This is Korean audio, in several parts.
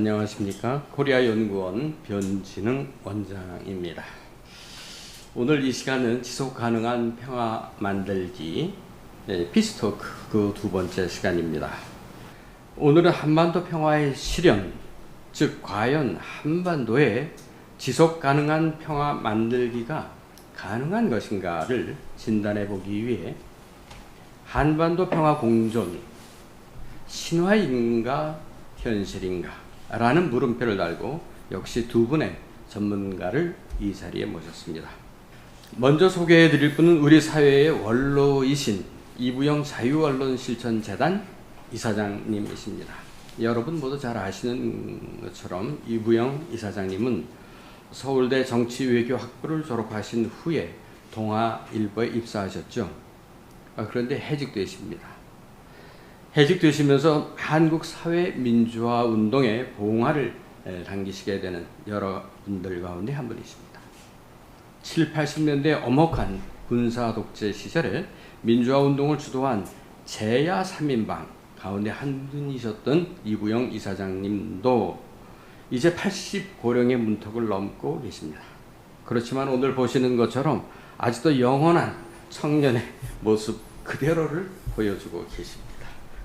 안녕하십니까. 코리아연구원 변진흥 원장입니다. 오늘 이 시간은 지속가능한 평화 만들기 피스토크 그 두 번째 시간입니다. 오늘은 한반도 평화의 실현, 즉 과연 한반도에 지속가능한 평화 만들기가 가능한 것인가를 진단해 보기 위해 한반도 평화 공존 신화인가 현실인가 라는 물음표를 달고 역시 두 분의 전문가를 이 자리에 모셨습니다. 먼저 소개해 드릴 분은 우리 사회의 원로이신 이부영 자유언론실천재단 이사장님이십니다. 여러분 모두 잘 아시는 것처럼 이부영 이사장님은 서울대 정치외교학부를 졸업하신 후에 동아일보에 입사하셨죠. 그런데 해직되십니다. 해직되시면서 한국 사회 민주화 운동의 봉화를 당기시게 되는 여러분들 가운데 한 분이십니다. 7, 80년대 엄혹한 군사 독재 시절에 민주화 운동을 주도한 제야 3인방 가운데 한 분이셨던 이부영 이사장님도 이제 80고령의 문턱을 넘고 계십니다. 그렇지만 오늘 보시는 것처럼 아직도 영원한 청년의 모습 그대로를 보여주고 계십니다.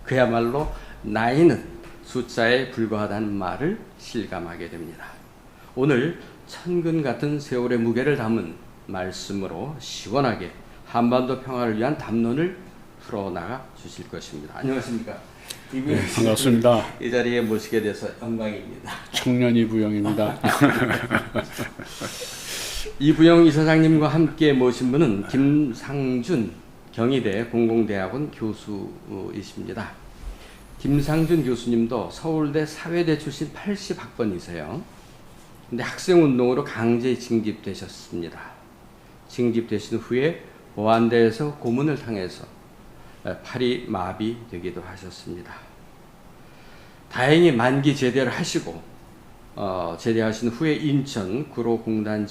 그야말로 나이는 숫자에 불과하다는 말을 실감하게 됩니다. 오늘 천근 같은 세월의 무게를 담은 말씀으로 시원하게 한반도 평화를 위한 담론을 풀어나가 주실 것입니다. 안녕하십니까? 네, 반갑습니다. 이 자리에 모시게 돼서 영광입니다. 청년 이부영입니다. 이부영 이사장님과 함께 모신 분은 김상준 경희대 공공대학원 교수이십니다. 김상준 교수님도 서울대 사회대 출신 80학번이세요. 근데 학생운동으로 강제 징집되셨습니다. 징집되신 후에 보안대에서 고문을 당해서 팔이 마비되기도 하셨습니다. 다행히 만기 제대를 하시고 제대하신 후에 인천 구로공단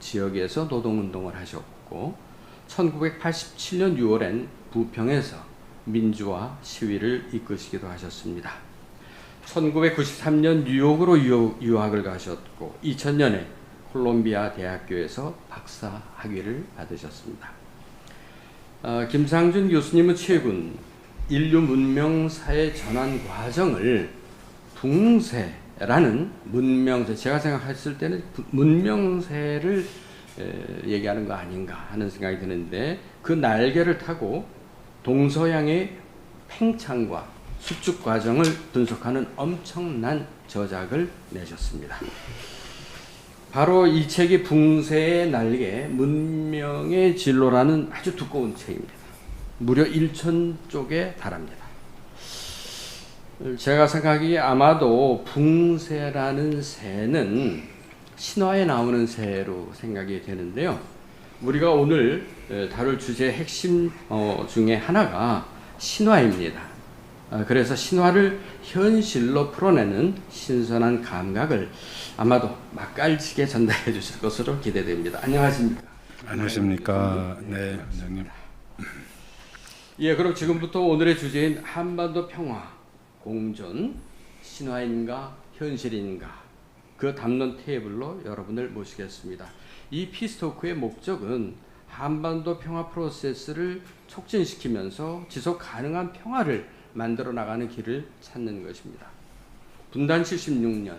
지역에서 노동운동을 하셨고 1987년 6월엔 부평에서 민주화 시위를 이끄시기도 하셨습니다. 1993년 뉴욕으로 유학을 가셨고 2000년에 콜롬비아 대학교에서 박사 학위를 받으셨습니다. 김상준 교수님은 최근 인류 문명사의 전환 과정을 붕세라는 문명세, 제가 생각했을 때는 문명세를 얘기하는 거 아닌가 하는 생각이 드는데 그 날개를 타고 동서양의 팽창과 수축 과정을 분석하는 엄청난 저작을 내셨습니다. 바로 이 책이 붕세의 날개, 문명의 진로라는 아주 두꺼운 책입니다. 무려 1000쪽에 달합니다. 제가 생각하기에 아마도 붕세라는 새는 신화에 나오는 새로 생각이 되는데요. 우리가 오늘 다룰 주제의 핵심 중에 하나가 신화입니다. 그래서 신화를 현실로 풀어내는 신선한 감각을 아마도 맛깔지게 전달해 주실 것으로 기대됩니다. 안녕하십니까? 안녕하십니까? 네, 원장님. 예, 그럼 지금부터 오늘의 주제인 한반도 평화, 공존, 신화인가 현실인가 그 담론 테이블로 여러분을 모시겠습니다. 이 피스토크의 목적은 한반도 평화 프로세스를 촉진시키면서 지속 가능한 평화를 만들어 나가는 길을 찾는 것입니다. 분단 76년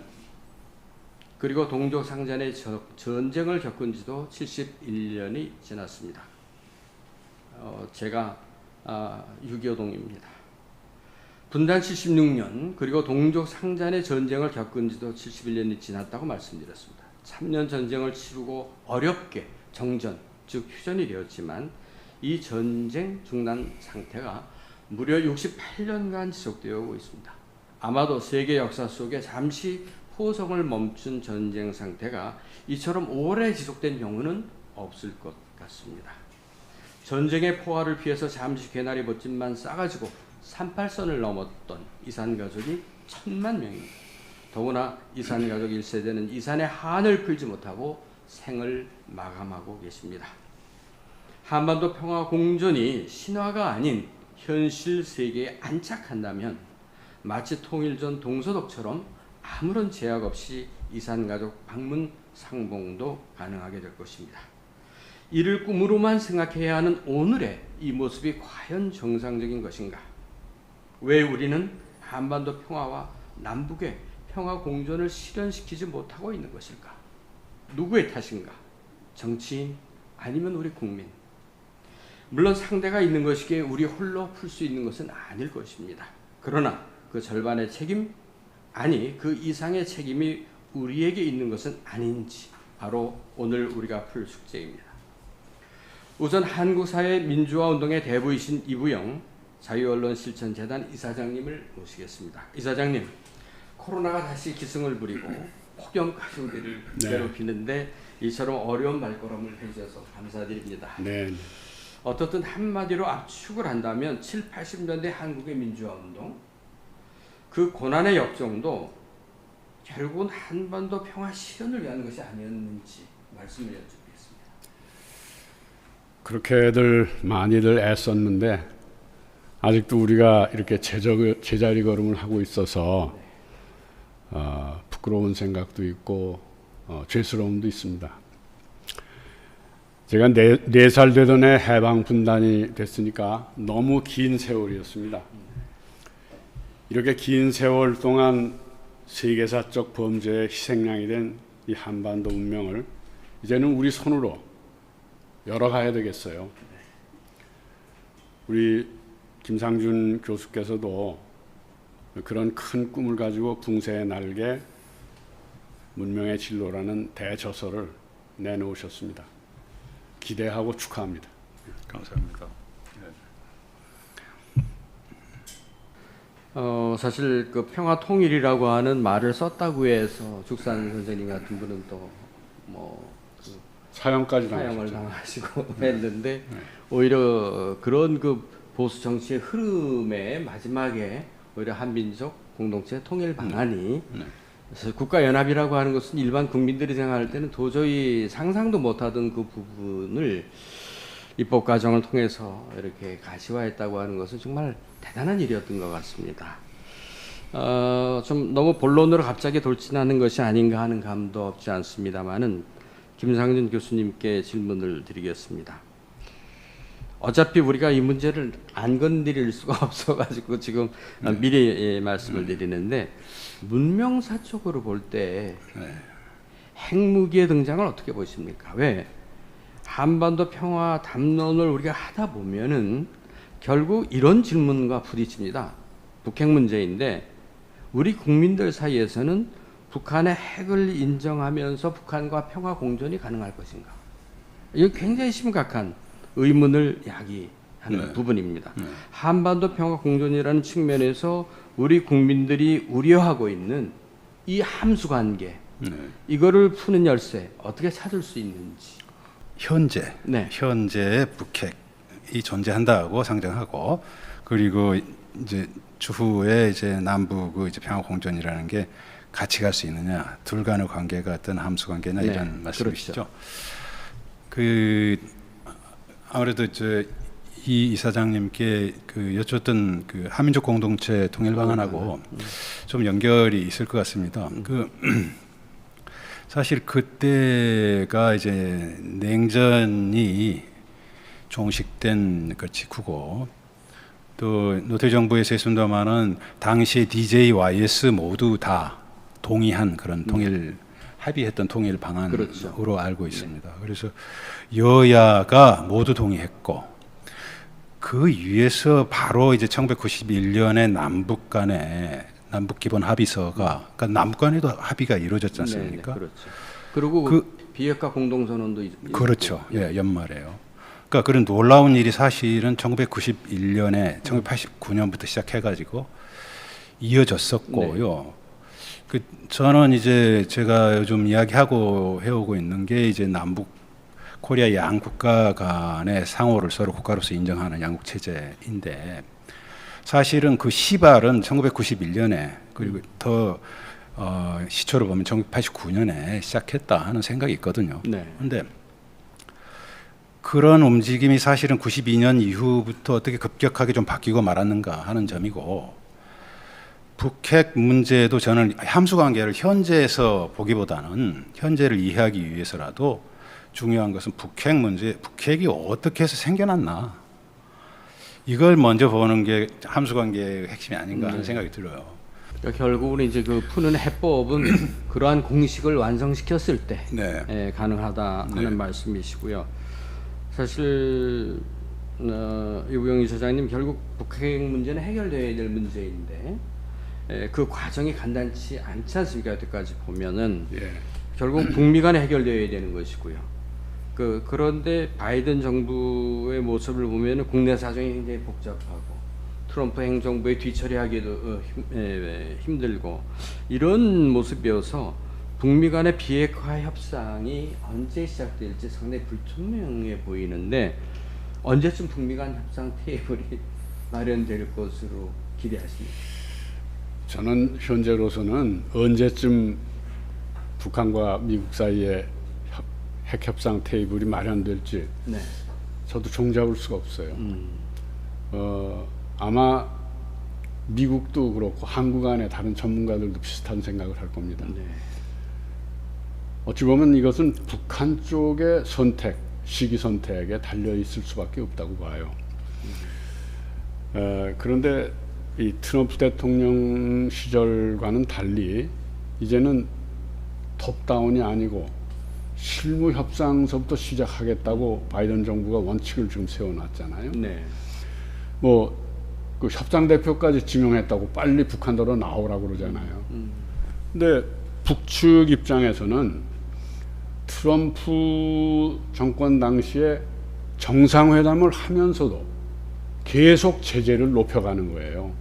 그리고 동족 상잔의 전쟁을 겪은 지도 71년이 지났습니다. 제가 6.25동입니다. 분단 76년 그리고 동족 상잔의 전쟁을 겪은 지도 71년이 지났다고 말씀드렸습니다. 3년 전쟁을 치르고 어렵게 정전, 즉 휴전이 되었지만 이 전쟁 중단 상태가 무려 68년간 지속되어 오고 있습니다. 아마도 세계 역사 속에 잠시 포성을 멈춘 전쟁 상태가 이처럼 오래 지속된 경우는 없을 것 같습니다. 전쟁의 포화를 피해서 잠시 괴나리 벗짐만 싸가지고 38선을 넘었던 이산 가족이 1000만 명입니다. 더구나 이산 가족 1세대는 이산의 한을 풀지 못하고 생을 마감하고 계십니다. 한반도 평화 공존이 신화가 아닌 현실 세계에 안착한다면 마치 통일 전 동서독처럼 아무런 제약 없이 이산가족 방문 상봉도 가능하게 될 것입니다. 이를 꿈으로만 생각해야 하는 오늘의 이 모습이 과연 정상적인 것인가? 왜 우리는 한반도 평화와 남북의 평화 공존을 실현시키지 못하고 있는 것일까? 누구의 탓인가? 정치인 아니면 우리 국민? 물론 상대가 있는 것이기에 우리 홀로 풀 수 있는 것은 아닐 것입니다. 그러나 그 절반의 책임, 아니 그 이상의 책임이 우리에게 있는 것은 아닌지 바로 오늘 우리가 풀 숙제입니다. 우선 한국사회 민주화운동의 대부이신 이부영 자유언론실천재단 이사장님을 모시겠습니다. 이사장님, 코로나가 다시 기승을 부리고 폭염까지 우리를 괴롭히는데 이처럼 어려운 말걸음을 해주셔서 감사드립니다. 네. 어떻든 한마디로 압축을 한다면 7, 80년대 한국의 민주화운동, 그 고난의 역정도 결국은 한반도 평화 실현을 위한 것이 아니었는지 말씀을 여쭙겠습니다. 그렇게들 많이들 애썼는데 아직도 우리가 이렇게 제자리 걸음을 하고 있어서 부끄러운 생각도 있고 죄스러움도 있습니다. 제가 4살 되던 해 해방 분단이 됐으니까 너무 긴 세월이었습니다. 이렇게 긴 세월 동안 세계사적 범죄의 희생양이 된 이 한반도 운명을 이제는 우리 손으로 열어가야 되겠어요. 우리 김상준 교수께서도 그런 큰 꿈을 가지고 붕세의 날개, 문명의 진로라는 대저서를 내놓으셨습니다. 기대하고 축하합니다. 감사합니다. 사실 그 평화 통일이라고 하는 말을 썼다고 해서 죽산 선생님 같은 분은 또뭐 사형까지 사형을 당하셨죠. 당하시고 했는데 오히려 그런 그 보수 정치의 흐름의 마지막에 오히려 한민족 공동체 통일 방안이 그래서 국가연합이라고 하는 것은 일반 국민들이 생각할 때는 도저히 상상도 못하던 그 부분을 입법 과정을 통해서 이렇게 가시화했다고 하는 것은 정말 대단한 일이었던 것 같습니다. 좀 너무 본론으로 갑자기 돌진하는 것이 아닌가 하는 감도 없지 않습니다만은 김상준 교수님께 질문을 드리겠습니다. 어차피 우리가 이 문제를 안 건드릴 수가 없어가지고 지금 미리 말씀을 드리는데 문명사적으로 볼 때 핵무기의 등장을 어떻게 보십니까? 왜? 한반도 평화 담론을 우리가 하다 보면은 결국 이런 질문과 부딪힙니다. 북핵 문제인데 우리 국민들 사이에서는 북한의 핵을 인정하면서 북한과 평화 공존이 가능할 것인가? 이건 굉장히 심각한 의문을 야기하는 부분입니다. 한반도 평화 공존이라는 측면에서 우리 국민들이 우려하고 있는 이 함수 관계, 이거를 푸는 열쇠 어떻게 찾을 수 있는지. 현재의 북핵이 존재한다고 상정하고, 그리고 이제 추후에 이제 남북의 이제 평화 공존이라는 게 같이 갈 수 있느냐, 둘 간의 관계가 어떤 함수 관계냐 이런 말씀이시죠. 그렇죠. 그 아무래도 이 이사장님께 그 여쭙던 그 한민족 공동체 통일 방안하고 좀 연결이 있을 것 같습니다. 그 사실 그때가 이제 냉전이 종식된 그 직후고, 또 노태 정부에서 했습니다마는 당시에 DJ, YS 모두 다 동의한 그런 통일 합의했던 통일 방안으로 그렇죠. 알고 있습니다. 그래서 여야가 모두 동의했고, 그 위에서 바로 이제 1991년에 남북 기본 합의서가, 그러니까 남북 간에도 합의가 이루어졌지 않습니까? 그렇죠. 그리고 비핵화 공동선언도 그렇죠. 예, 연말에요. 그러니까 그런 놀라운 일이 사실은 1991년에 1989년부터 시작해가지고 이어졌었고요. 그 저는 이제 제가 요즘 이야기하고 해오고 있는 게 이제 남북 코리아 양 국가 간의 상호를 서로 국가로서 인정하는 양국 체제인데, 사실은 그 시발은 1991년에 그리고 더 시초를 보면 1989년에 시작했다 하는 생각이 있거든요. 그런데 그런 움직임이 사실은 92년 이후부터 어떻게 급격하게 좀 바뀌고 말았는가 하는 점이고, 북핵 문제도 저는 함수 관계를 현재에서 보기보다는 현재를 이해하기 위해서라도 중요한 것은 북핵 문제, 북핵이 어떻게 해서 생겨났나 이걸 먼저 보는 게 함수 관계의 핵심이 아닌가 하는 생각이 들어요. 그러니까 결국은 이제 그 푸는 해법은 그러한 공식을 완성시켰을 때 네. 가능하다 하는 네. 말씀이시고요. 사실 이부영 이사장님 결국 북핵 문제는 해결돼야 될 문제인데 그 과정이 간단치 않지 않습니까? 여태까지 보면은 예. 결국 북미 간에 해결되어야 되는 것이고요. 그런데 바이든 정부의 모습을 보면은 국내 사정이 굉장히 복잡하고 트럼프 행정부의 뒤처리하기도 힘들고 이런 모습이어서 북미 간의 비핵화 협상이 언제 시작될지 상당히 불투명해 보이는데 언제쯤 북미 간 협상 테이블이 마련될 것으로 기대하십니까? 저는 현재로서는 언제쯤 북한과 미국 사이에 핵협상 테이블이 마련될지 네. 저도 종잡을 수가 없어요. 아마 미국도 그렇고 한국 안에 다른 전문가들도 비슷한 생각을 할 겁니다. 네. 어찌 보면 이것은 북한 쪽의 선택, 시기 선택에 달려 있을 수밖에 없다고 봐요. 그런데 이 트럼프 대통령 시절과는 달리 이제는 톱다운이 아니고 실무 협상서부터 시작하겠다고 바이든 정부가 원칙을 지금 세워놨잖아요. 네. 뭐 그 협상 대표까지 지명했다고 빨리 북한으로 나오라고 그러잖아요. 근데 북측 입장에서는 트럼프 정권 당시에 정상회담을 하면서도 계속 제재를 높여가는 거예요.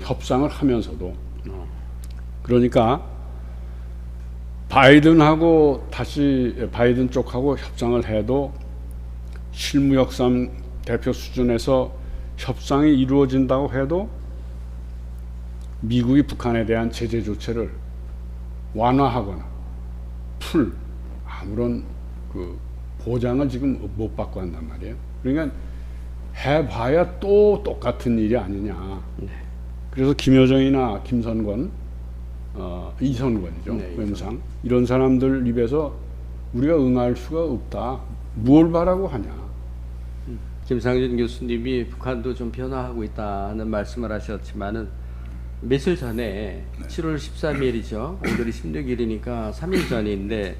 협상을 하면서도. 그러니까 바이든하고 다시 바이든 쪽하고 협상을 해도 실무협상 대표 수준에서 협상이 이루어진다고 해도 미국이 북한에 대한 제재 조치를 완화하거나 풀 아무런 그 보장을 지금 못 받고 한단 말이에요. 그러니까 해봐야 또 똑같은 일이 아니냐. 네. 그래서 김여정이나 김선권, 이선권이죠. 네, 외무상 이런 사람들 입에서 우리가 응할 수가 없다. 뭘 바라고 하냐. 김상진 교수님이 북한도 좀 변화하고 있다는 말씀을 하셨지만은 며칠 전에 7월 13일이죠. 오늘이 16일이니까 3일 전인데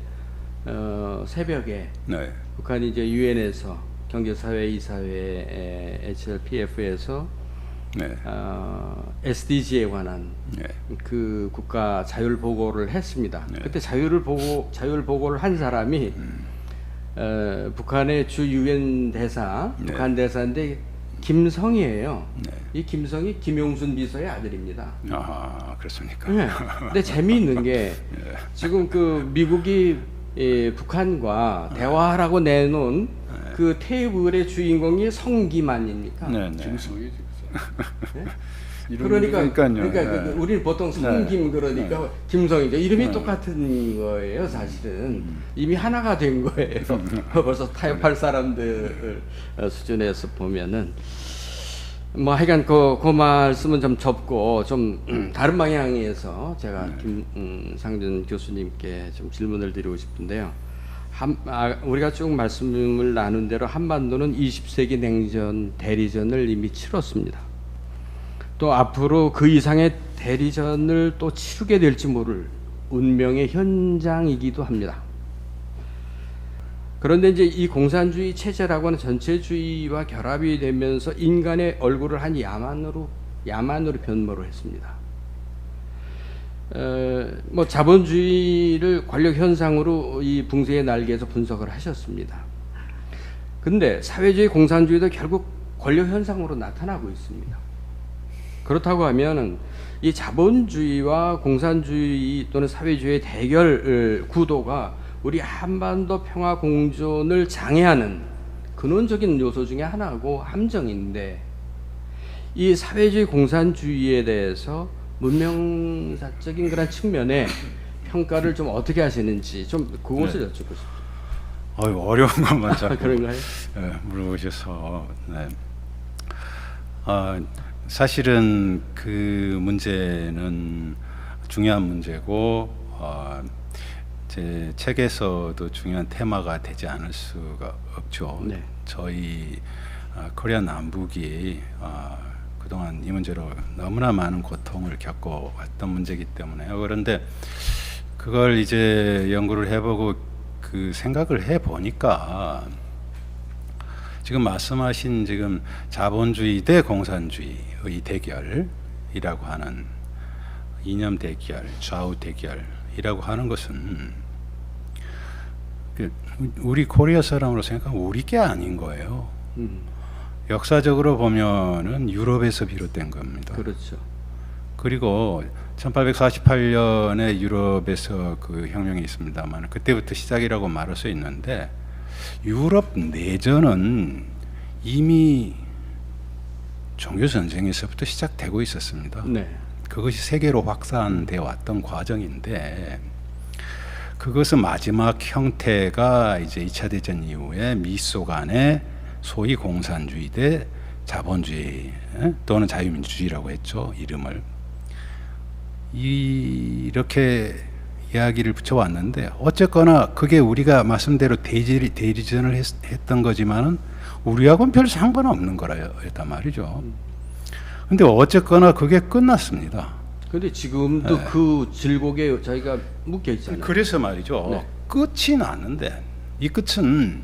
새벽에 네. 북한이 이제 유엔에서 경제사회 이사회 HLPF에서 네. SDG에 관한 네. 그 국가 자율 보고를 했습니다. 네. 그때 자율 보고를 한 사람이 북한의 주 유엔 대사, 네. 북한 대사인데 김성이에요. 네. 이 김성이 김용순 비서의 아들입니다. 아, 그렇습니까? 네. 근데 재미있는 게 네. 지금 그 미국이 북한과 대화하라고 내놓은 그 테이블의 주인공이 성김환입니까? 네, 네. 김성이 네? 그러니까요. 그러니까 우리는 보통 성김 그러니까 네. 김성이죠. 이름이 네. 똑같은 거예요, 사실은. 이미 하나가 된 거예요. 벌써 타협할 사람들 수준에서 보면은 뭐 하여간 그 말씀은 좀 접고 좀 다른 방향에서 제가 김상준 교수님께 좀 질문을 드리고 싶은데요. 우리가 쭉 말씀을 나눈 대로 한반도는 20세기 냉전 대리전을 이미 치렀습니다. 또 앞으로 그 이상의 대리전을 또 치르게 될지 모를 운명의 현장이기도 합니다. 그런데 이제 이 공산주의 체제라고 하는 전체주의와 결합이 되면서 인간의 얼굴을 한 야만으로 변모를 했습니다. 뭐 자본주의를 권력 현상으로 이 붕세의 날개에서 분석을 하셨습니다. 근데 사회주의 공산주의도 결국 권력 현상으로 나타나고 있습니다. 그렇다고 하면은 이 자본주의와 공산주의 또는 사회주의의 대결 구도가 우리 한반도 평화 공존을 장애하는 근원적인 요소 중에 하나고 함정인데 이 사회주의 공산주의에 대해서 문명사적인 그런 측면에 평가를 좀 어떻게 하시는지 좀 그것을 여쭙고 싶어요. 어려운 것만 자꾸 그런가요? 물어보셔서 네. 사실은 그 문제는 중요한 문제고 제 책에서도 중요한 테마가 되지 않을 수가 없죠. 네. 저희 코리아 남북이 그동안 이 문제로 너무나 많은 고통을 겪어왔던 문제이기 때문에요. 그런데 그걸 이제 연구를 해보고 그 생각을 해보니까 지금 말씀하신 지금 자본주의 대 공산주의의 대결이라고 하는 이념 대결, 좌우 대결이라고 하는 것은 우리 코리아 사람으로 생각하면 우리 게 아닌 거예요. 역사적으로 보면은 유럽에서 비롯된 겁니다. 그렇죠. 그리고 1848년에 유럽에서 그 혁명이 있습니다만 그때부터 시작이라고 말할 수 있는데 유럽 내전은 이미 종교 전쟁에서부터 시작되고 있었습니다. 네. 그것이 세계로 확산되어 왔던 과정인데 그것은 마지막 형태가 이제 2차 대전 이후에 미소 간의 소위 공산주의 대 자본주의 또는 자유민주주의라고 했죠. 이름을. 이렇게 이야기를 붙여왔는데 어쨌거나 그게 우리가 말씀대로 대리전을 했던 거지만은 우리하고는 별 상관없는 거였단 말이죠. 근데 어쨌거나 그게 끝났습니다. 근데 지금도 네. 그 질곡에 저희가 묶여 있잖아요. 그래서 말이죠. 네. 끝이 났는데 이 끝은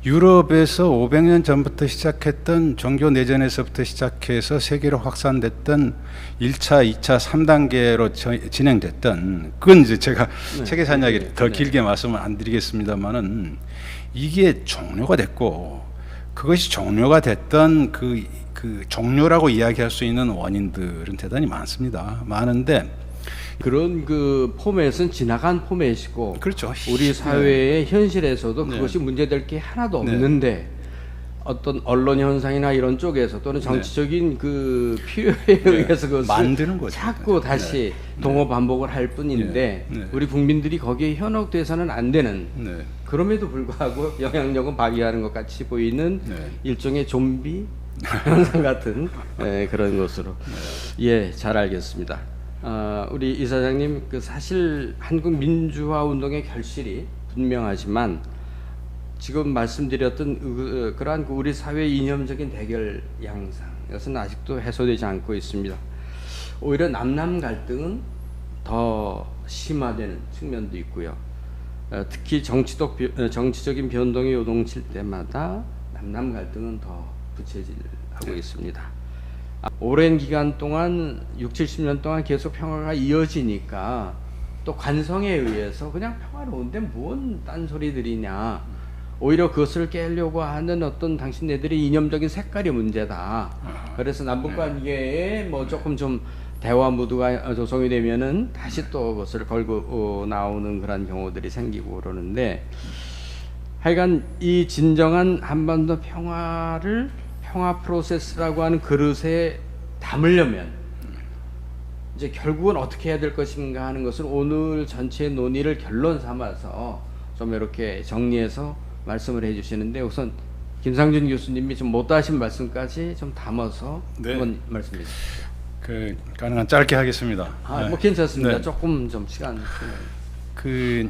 유럽에서 500년 전부터 시작했던 종교 내전에서부터 시작해서 세계로 확산됐던 1차, 2차, 3단계로 진행됐던 그건 이제 제가 네. 책에서 한 이야기를 더 네. 길게 말씀을 안 드리겠습니다만은 이게 종료가 됐고 그것이 종료가 됐던 그 종료라고 이야기할 수 있는 원인들은 대단히 많습니다. 많은데 그런 그 포맷은 지나간 포맷이고 그렇죠. 우리 사회의 현실에서도 네. 그것이 문제될 게 하나도 네. 없는데 어떤 언론 현상이나 이런 쪽에서 또는 정치적인 그 필요에 의해서 그것을 만드는 거죠. 자꾸 다시 동호 반복을 할 뿐인데 네. 네. 우리 국민들이 거기에 현혹돼서는 안 되는 네. 그럼에도 불구하고 영향력은 발휘하는 것 같이 보이는 네. 일종의 좀비 현상 같은 그런 것으로 예, 잘 알겠습니다. 우리 이사장님 그 사실 한국 민주화 운동의 결실이 분명하지만 지금 말씀드렸던 그러한 그 우리 사회의 이념적인 대결 양상 이것은 아직도 해소되지 않고 있습니다. 오히려 남남 갈등은 더 심화되는 측면도 있고요. 특히 정치적인 변동이 요동칠 때마다 남남 갈등은 더 부채질하고 있습니다. 오랜 기간 동안 60-70년 동안 계속 평화가 이어지니까 또 관성에 의해서 그냥 평화로운데 뭔 딴소리들이냐 오히려 그것을 깨려고 하는 어떤 당신네들의 이념적인 색깔이 문제다. 그래서 남북관계에 뭐 조금 좀 대화 무드가 조성이 되면은 다시 또 그것을 걸고 나오는 그런 경우들이 생기고 그러는데 하여간 이 진정한 한반도 평화 프로세스라고 하는 그릇에 담으려면 이제 결국은 어떻게 해야 될 것인가 하는 것을 오늘 전체 논의를 결론 삼아서 좀 이렇게 정리해서 말씀을 해주시는데 우선 김상준 교수님이 좀 못하신 말씀까지 좀 담아서 네. 한번 말씀해 주십시오. 그 가능한 짧게 하겠습니다. 뭐 괜찮습니다. 네. 조금 좀 시간. 그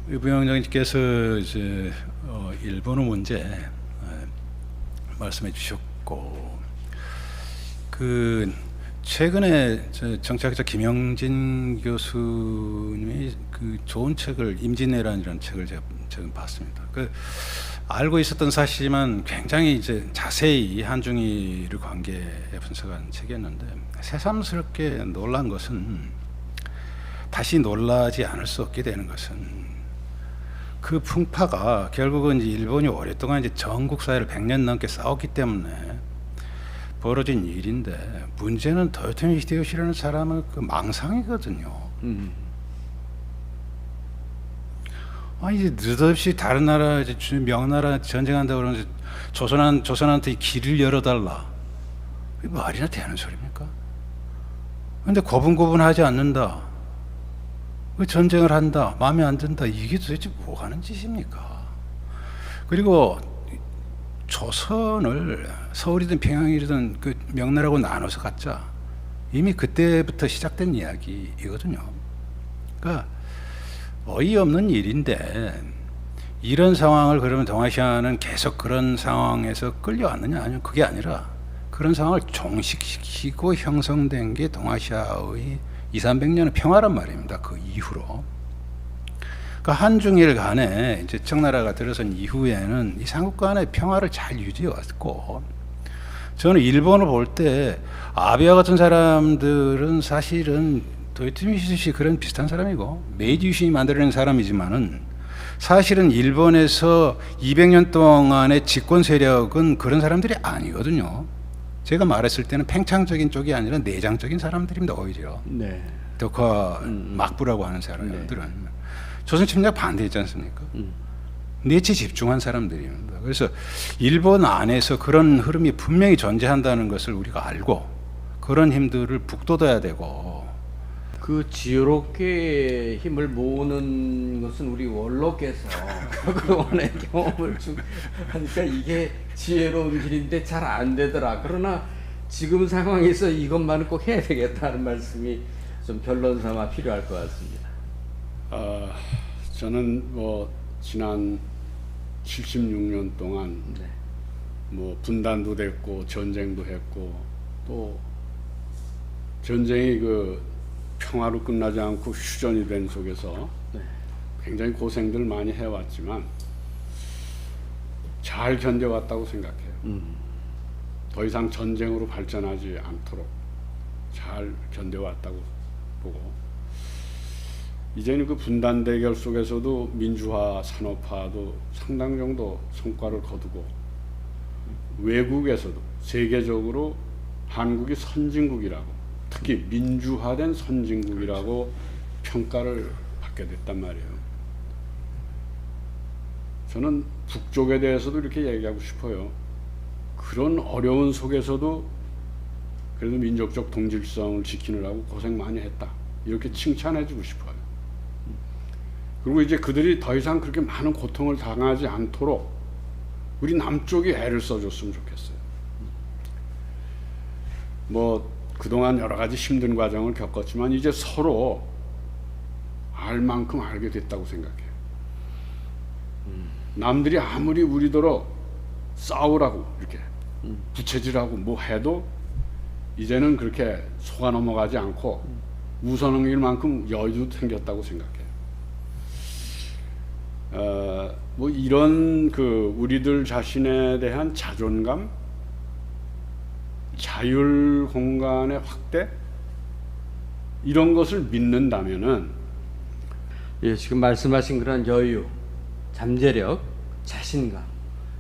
의부영장님께서 이제 일본어 문제 말씀해 주셨고 그 최근에 정치학자 김영진 교수님이 그 좋은 책을 임진왜란이라는 책을 제가 봤습니다. 그 알고 있었던 사실이지만 굉장히 이제 자세히 한중일을 관계에 분석한 책이었는데 새삼스럽게 놀란 것은 다시 놀라지 않을 수 없게 되는 것은 그 풍파가 결국은 이제 일본이 오랫동안 이제 전국 사회를 100년 넘게 싸웠기 때문에 벌어진 일인데 문제는 토요토미 히데요시라는 사람은 그 망상이거든요. 이제 느닷없이 다른 나라 이제 명나라 전쟁한다고 그러면서 조선한테 길을 열어달라. 이게 말이나 되는 소리입니까? 근데 고분고분하지 않는다. 그 전쟁을 한다. 마음에 안 든다. 이게 도대체 뭐 하는 짓입니까? 그리고 조선을 서울이든 평양이든 그 명나라하고 나눠서 갖자. 이미 그때부터 시작된 이야기이거든요. 그러니까 어이없는 일인데 이런 상황을 그러면 동아시아는 계속 그런 상황에서 끌려왔느냐? 아니요, 그게 아니라 그런 상황을 종식시키고 형성된 게 동아시아의 200~300년의 평화란 말입니다. 그 이후로. 그러니까 한중일 간에 이제 청나라가 들어선 이후에는 이 삼국 간의 평화를 잘 유지해 왔고, 저는 일본을 볼 때 아베와 같은 사람들은 사실은 도요토미히데시 그런 비슷한 사람이고 메이지 유신이 만들어낸 사람이지만은 사실은 일본에서 200년 동안의 집권 세력은 그런 사람들이 아니거든요. 제가 말했을 때는 팽창적인 쪽이 아니라 내장적인 사람들입니다. 오히려 네. 덕화 막부라고 하는 사람들은 조선 침략 반대했지 않습니까? 내치 집중한 사람들입니다. 그래서 일본 안에서 그런 흐름이 분명히 존재한다는 것을 우리가 알고 그런 힘들을 북돋아야 되고, 그 지혜롭게 힘을 모으는 것은 우리 원로께서 그동안의 경험을 쭉 하니까 이게 지혜로운 길인데 잘 안 되더라. 그러나 지금 상황에서 이것만은 꼭 해야 되겠다는 말씀이 좀 변론 삼아 필요할 것 같습니다. 저는 뭐 지난 76년 동안 네. 뭐 분단도 됐고 전쟁도 했고 또 전쟁이 그 평화로 끝나지 않고 휴전이 된 속에서 네. 굉장히 고생들 많이 해왔지만 잘 견뎌왔다고 생각해요. 더 이상 전쟁으로 발전하지 않도록 잘 견뎌왔다고 보고, 이제는 그 분단 대결 속에서도 민주화 산업화도 상당 정도 성과를 거두고, 외국에서도 세계적으로 한국이 선진국이라고, 특히 민주화된 선진국이라고 평가를 받게 됐단 말이에요. 저는 북쪽에 대해서도 이렇게 얘기하고 싶어요. 그런 어려운 속에서도 그래도 민족적 동질성을 지키느라고 고생 많이 했다, 이렇게 칭찬해주고 싶어요. 그리고 이제 그들이 더 이상 그렇게 많은 고통을 당하지 않도록 우리 남쪽이 애를 써줬으면 좋겠어요. 뭐 그동안 여러 가지 힘든 과정을 겪었지만 이제 서로 알 만큼 알게 됐다고 생각해요. 남들이 아무리 우리더러 싸우라고 이렇게 부채질하고 뭐 해도 이제는 그렇게 속아 넘어가지 않고 웃어넘길 만큼 여유도 생겼다고 생각해요. 뭐 이런 그 우리들 자신에 대한 자존감, 자율 공간의 확대, 이런 것을 믿는다면은, 예, 지금 말씀하신 그런 여유, 잠재력, 자신감,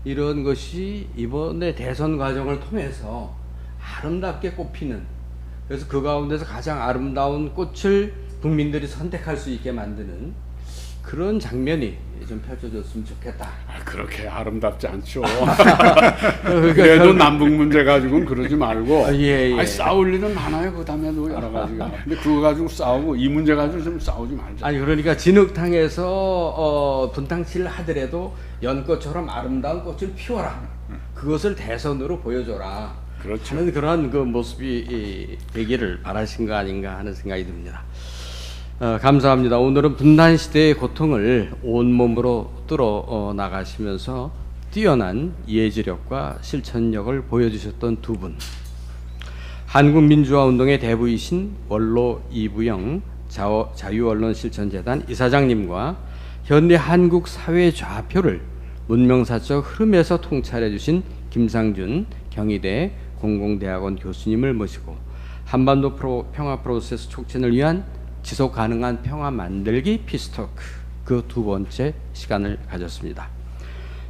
이런 것이 이번에 대선 과정을 통해서 아름답게 꽃피는, 그래서 그 가운데서 가장 아름다운 꽃을 국민들이 선택할 수 있게 만드는 그런 장면이 좀 펼쳐졌으면 좋겠다. 그렇게 아름답지 않죠. 그러니까 그래도 남북 문제 가지고는 그러지 말고, 예. 싸울 일은 많아요. 그 다음에도 여러 가지가. 근데 그거 가지고 싸우고 이 문제 가지고 좀 싸우지 말자. 아니, 그러니까 진흙탕에서 분탕질을 하더라도 연꽃처럼 아름다운 꽃을 피워라. 그것을 대선으로 보여줘라. 그렇죠. 하는 그런 그 모습이 되기를 바라신 거 아닌가 하는 생각이 듭니다. 감사합니다. 오늘은 분단 시대의 고통을 온몸으로 뚫어 나가시면서 뛰어난 예지력과 실천력을 보여주셨던 두 분, 한국민주화운동의 대부이신 원로 이부영 자유언론실천재단 이사장님과 현대 한국 사회 좌표를 문명사적 흐름에서 통찰해 주신 김상준 경희대 공공대학원 교수님을 모시고 한반도 평화 프로세스 촉진을 위한 지속 가능한 평화 만들기 피스토크, 그 두 번째 시간을 가졌습니다.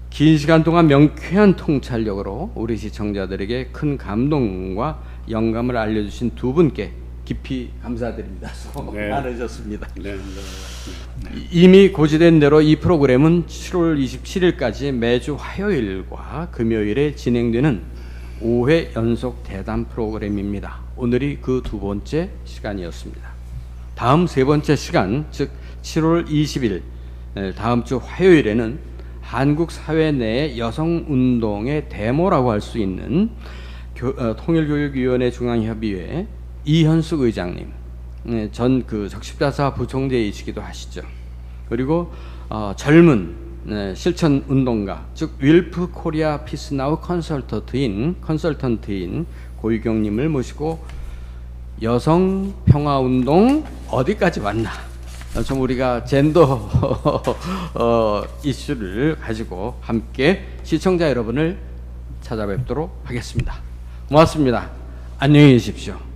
긴 시간 동안 명쾌한 통찰력으로 우리 시청자들에게 큰 감동과 영감을 알려주신 두 분께 깊이 감사드립니다. 수고 많으셨습니다. 네. 이미 고지된 대로 이 프로그램은 7월 27일까지 매주 화요일과 금요일에 진행되는 5회 연속 대담 프로그램입니다. 오늘이 그 두 번째 시간이었습니다. 다음 세 번째 시간, 즉 7월 20일 다음 주 화요일에는 한국 사회 내 여성 운동의 데모라고 할 수 있는 통일교육위원회 중앙협의회 이현숙 의장님, 전 그 적십자사 부총재이시기도 하시죠. 그리고 젊은 실천 운동가, 즉 윌프 코리아 피스나우 컨설턴트인 고유경님을 모시고 여성 평화 운동 어디까지 왔나? 좀 우리가 젠더 이슈를 가지고 함께 시청자 여러분을 찾아뵙도록 하겠습니다. 고맙습니다. 안녕히 계십시오.